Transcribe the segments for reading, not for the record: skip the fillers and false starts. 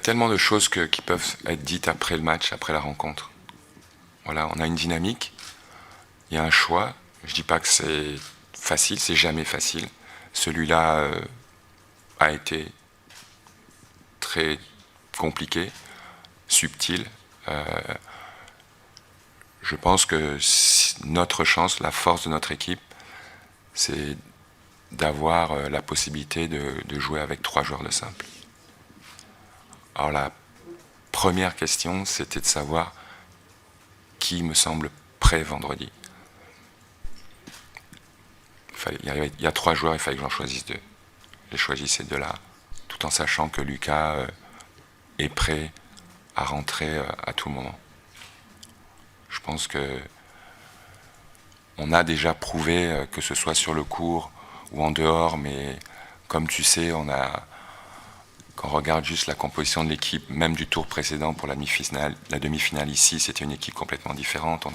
tellement de choses qui peuvent être dites après le match, après la rencontre. Voilà, on a une dynamique, il y a un choix. Je dis pas que c'est facile, c'est jamais facile. Celui-là a été très compliqué, subtil. Je pense que notre chance, la force de notre équipe, c'est d'avoir la possibilité de jouer avec 3 joueurs de simple. Alors la première question, c'était de savoir qui me semble prêt vendredi. Il y a 3 joueurs, il fallait que j'en choisisse 2. J'ai choisi ces 2-là, tout en sachant que Lucas est prêt à rentrer à tout moment. Je pense que on a déjà prouvé, que ce soit sur le court ou en dehors, mais comme tu sais, quand on regarde juste la composition de l'équipe, même du tour précédent pour la demi-finale ici, c'était une équipe complètement différente.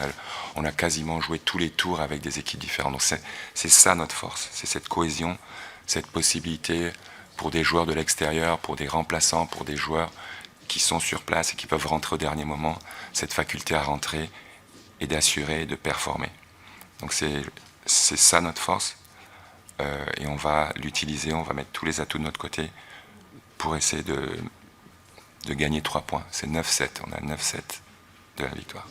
On a quasiment joué tous les tours avec des équipes différentes. Donc c'est ça notre force, c'est cette cohésion, cette possibilité pour des joueurs de l'extérieur, pour des remplaçants, pour des joueurs qui sont sur place et qui peuvent rentrer au dernier moment, cette faculté à rentrer et d'assurer, de performer. Donc c'est ça notre force, et on va l'utiliser, on va mettre tous les atouts de notre côté pour essayer de gagner 3 points. C'est 9-7, on a 9-7 de la victoire.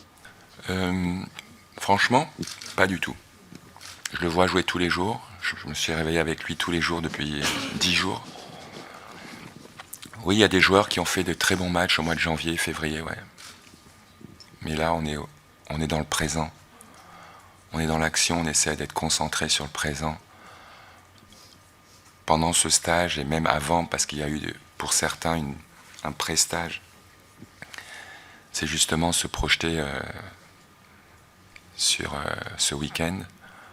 Franchement, pas du tout. Je le vois jouer tous les jours, je me suis réveillé avec lui tous les jours depuis 10 jours. Oui, il y a des joueurs qui ont fait de très bons matchs au mois de janvier, février, ouais. Mais là, on est dans le présent. On est dans l'action, on essaie d'être concentré sur le présent. Pendant ce stage, et même avant, parce qu'il y a eu pour certains un pré-stage, c'est justement se projeter sur ce week-end,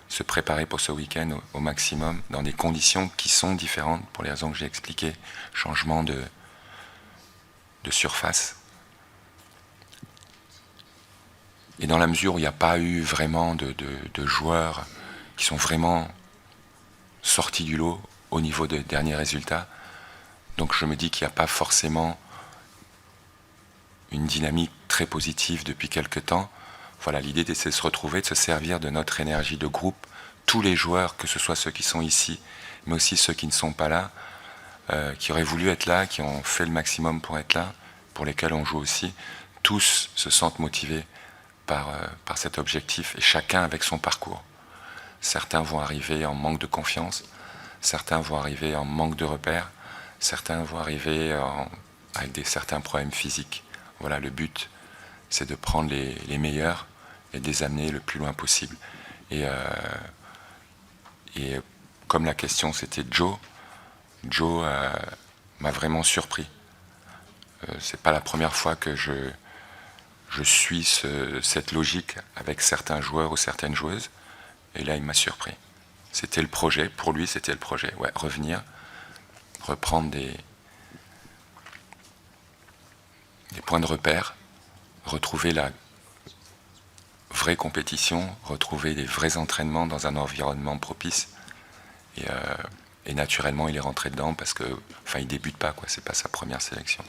se préparer pour ce week-end au maximum, dans des conditions qui sont différentes, pour les raisons que j'ai expliquées, changement de surface. Et dans la mesure où il n'y a pas eu vraiment de joueurs qui sont vraiment sortis du lot au niveau des derniers résultats, donc je me dis qu'il n'y a pas forcément une dynamique très positive depuis quelque temps. Voilà, l'idée c'est de se retrouver, de se servir de notre énergie de groupe, tous les joueurs, que ce soit ceux qui sont ici, mais aussi ceux qui ne sont pas là, qui auraient voulu être là, qui ont fait le maximum pour être là, pour lesquels on joue aussi, tous se sentent motivés par cet objectif, et chacun avec son parcours. Certains vont arriver en manque de confiance, certains vont arriver en manque de repères, certains vont arriver avec certains problèmes physiques. Voilà, le but, c'est de prendre les meilleurs et de les amener le plus loin possible. Et comme la question c'était Joe m'a vraiment surpris. C'est pas la première fois que je suis cette logique avec certains joueurs ou certaines joueuses, et là il m'a surpris. C'était le projet, pour lui c'était le projet, ouais, revenir, reprendre des points de repère, retrouver la vraie compétition, retrouver des vrais entraînements dans un environnement propice, et naturellement il est rentré dedans parce que, enfin il débute pas, quoi, c'est pas sa première sélection.